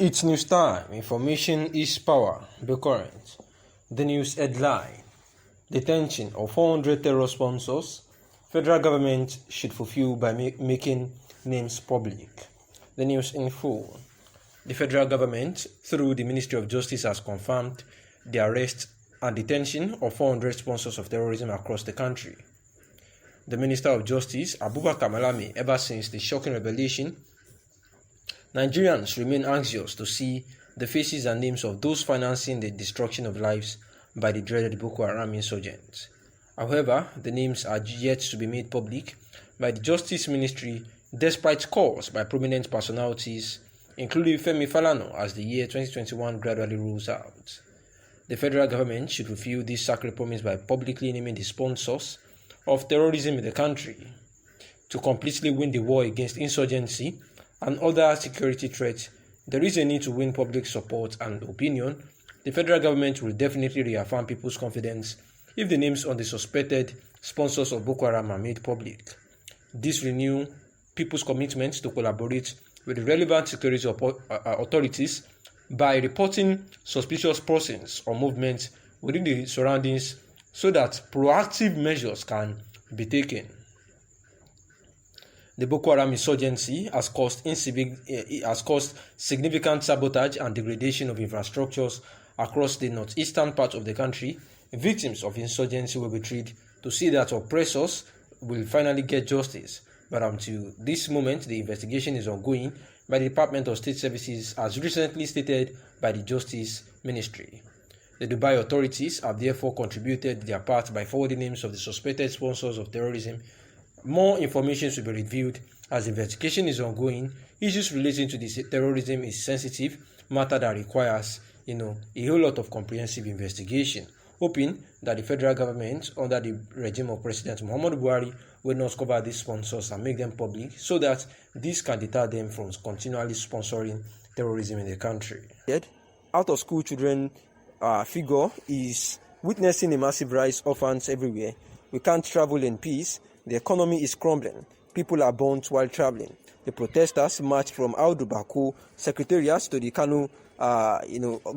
It's news time. Information is power. Be current. The news headline: detention of 400 terror sponsors. Federal government should fulfill by making names public. The news in full. The federal government, through the Ministry of Justice, has confirmed the arrest and detention of 400 sponsors of terrorism across the country. The Minister of Justice, Abubakar Malami, ever since the shocking revelation, Nigerians remain anxious to see the faces and names of those financing the destruction of lives by the dreaded Boko Haram insurgents. However, the names are yet to be made public by the Justice Ministry, despite calls by prominent personalities, including Femi Falana, as the year 2021 gradually rolls out. The federal government should fulfill this sacred promise by publicly naming the sponsors of terrorism in the country. To completely win the war against insurgency and other security threats, there is a need to win public support and opinion. The federal government will definitely reaffirm people's confidence if the names on the suspected sponsors of Boko Haram are made public. This renews people's commitment to collaborate with the relevant security authorities by reporting suspicious persons or movements within the surroundings so that proactive measures can be taken. The Boko Haram insurgency has caused significant sabotage and degradation of infrastructures across the northeastern part of the country. Victims of insurgency will be treated to see that oppressors will finally get justice. But until this moment, the investigation is ongoing by the Department of State Services, as recently stated by the Justice Ministry. The Dubai authorities have therefore contributed their part by forwarding names of the suspected sponsors of terrorism. More information should be revealed as the investigation is ongoing. Issues relating to this terrorism is sensitive matter that requires a whole lot of comprehensive investigation. Hoping that the federal government, under the regime of President Muhammadu Buhari, will not cover these sponsors and make them public so that this can deter them from continually sponsoring terrorism in the country. Out of school children figure is witnessing a massive rise of orphans everywhere. We can't travel in peace. The economy is crumbling. People are burnt while traveling. The protesters marched from Audu Bako Secretariat to the Kano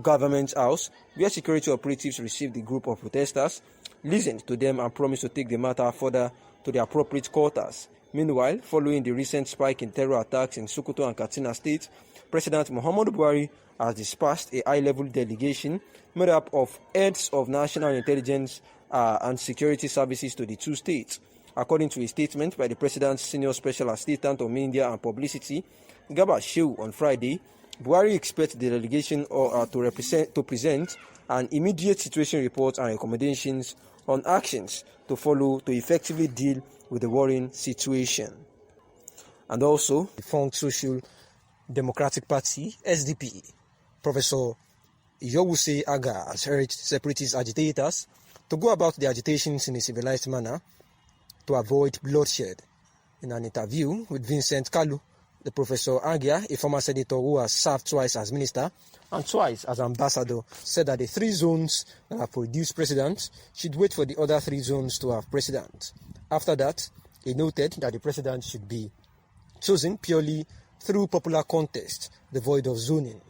government house, where security operatives received the group of protesters, listened to them and promised to take the matter further to the appropriate quarters. Meanwhile, following the recent spike in terror attacks in Sokoto and Katsina states, President Muhammadu Buhari has dispatched a high-level delegation made up of heads of national intelligence and security services to the two states. According to a statement by the President's Senior Special Assistant on Media and Publicity, Garba Shehu, on Friday, Buhari expects the delegation to present an immediate situation report and recommendations on actions to follow to effectively deal with the worrying situation. And also, the defunct Social Democratic Party, SDP, Professor Yowuse Aga has urged separatist agitators to go about their agitations in a civilized manner to avoid bloodshed. In an interview with Vincent Kalu, the Professor Agia, a former senator who has served twice as minister and twice as ambassador, said that the three zones that have produced presidents should wait for the other three zones to have president. After that, he noted that the president should be chosen purely through popular contest, devoid of zoning.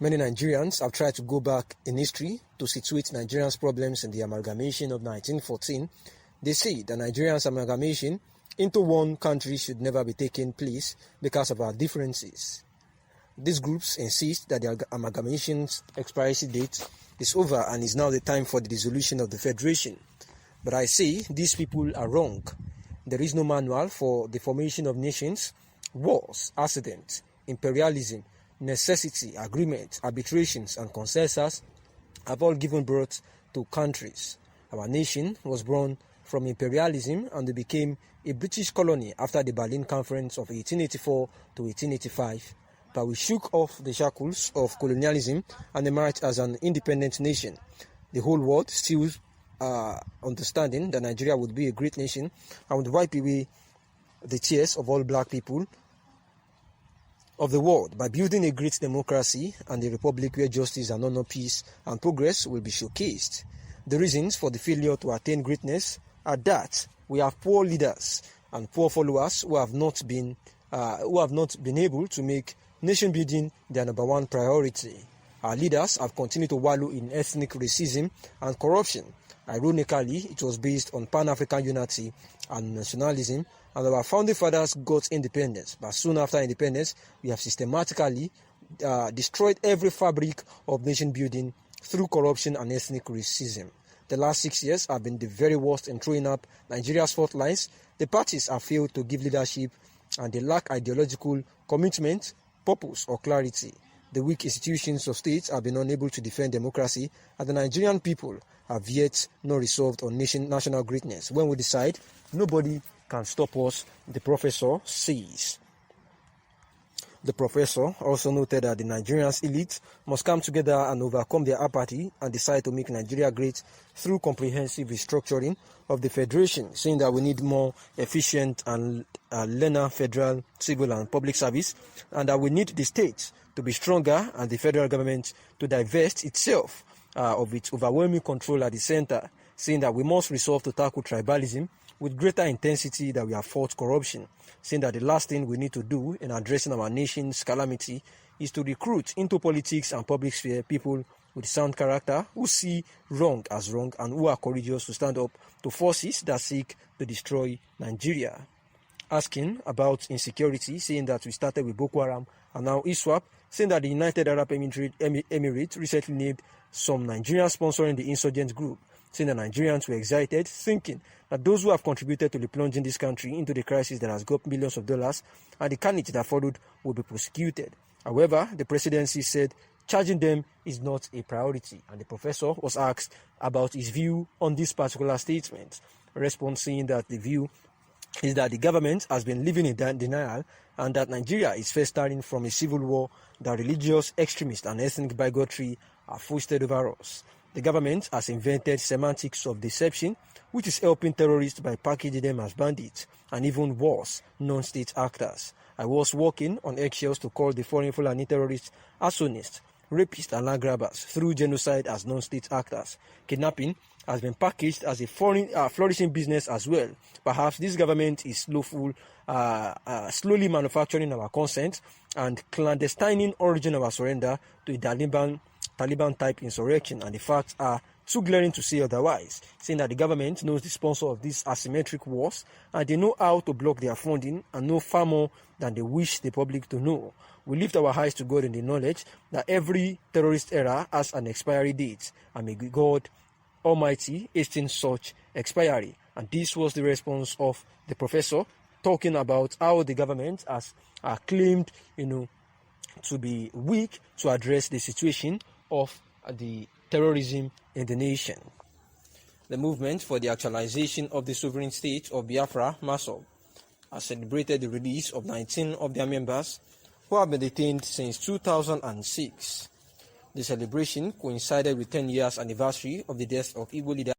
Many Nigerians have tried to go back in history to situate Nigerians' problems in the amalgamation of 1914. They say that Nigerians' amalgamation into one country should never be taking place because of our differences. These groups insist that the amalgamation's expiration date is over and is now the time for the dissolution of the federation. But I say these people are wrong. There is no manual for the formation of nations. Wars, accidents, imperialism, necessity, agreement, arbitrations, and consensus have all given birth to countries. Our nation was born from imperialism and became a British colony after the Berlin Conference of 1884 to 1885. But we shook off the shackles of colonialism and emerged as an independent nation. The whole world still understanding that Nigeria would be a great nation and would wipe away the tears of all black people of the world by building a great democracy and a republic where justice and honor, peace and progress will be showcased. The reasons for the failure to attain greatness are that we have poor leaders and poor followers who have not been able to make nation building their number one priority. Our leaders have continued to wallow in ethnic racism and corruption. Ironically, it was based on Pan-African unity and nationalism, and our founding fathers got independence. But soon after independence, we have systematically destroyed every fabric of nation building through corruption and ethnic racism. The last 6 years have been the very worst in throwing up Nigeria's fault lines. The parties have failed to give leadership, and they lack ideological commitment, purpose, or clarity. The weak institutions of states have been unable to defend democracy, and the Nigerian people have yet not resolved on national greatness. When we decide, nobody can stop us, the professor says. The professor also noted that the Nigerian elite must come together and overcome their apathy and decide to make Nigeria great through comprehensive restructuring of the federation, saying that we need more efficient and leaner federal civil and public service, and that we need the states to be stronger and the federal government to divest itself of its overwhelming control at the center, saying that we must resolve to tackle tribalism with greater intensity that we have fought corruption, saying that the last thing we need to do in addressing our nation's calamity is to recruit into politics and public sphere people with sound character who see wrong as wrong and who are courageous to stand up to forces that seek to destroy Nigeria. Asking about insecurity, saying that we started with Boko Haram and now ISWAP, saying that the United Arab Emirates recently named some Nigerians sponsoring the insurgent group, saying that Nigerians were excited, thinking that those who have contributed to the plunging this country into the crisis that has got millions of dollars and the carnage that followed will be prosecuted. However, the presidency said charging them is not a priority, and the professor was asked about his view on this particular statement, responding that the view is that the government has been living in denial and that Nigeria is first starting from a civil war that religious extremists and ethnic bigotry are foisted over us. The government has invented semantics of deception, which is helping terrorists by packaging them as bandits and even worse, non-state actors. I was walking on eggshells to call the foreign Fulani terrorists arsonists, rapists and land grabbers through genocide as non-state actors. Kidnapping has been packaged as a foreign flourishing business as well. Perhaps this government is slowly manufacturing our consent and clandestining origin of our surrender to a Taliban-type insurrection, and the facts are too glaring to say otherwise, saying that the government knows the sponsor of these asymmetric wars and they know how to block their funding and know far more than they wish the public to know. We lift our eyes to God in the knowledge that every terrorist era has an expiry date, and may God Almighty hasten such expiry. And this was the response of the professor, talking about how the government has claimed, to be weak to address the situation of the terrorism in the nation. The movement for the actualization of the sovereign state of Biafra, MASOB, has celebrated the release of 19 of their members who have been detained since 2006. The celebration coincided with 10 years anniversary of the death of Igbo leader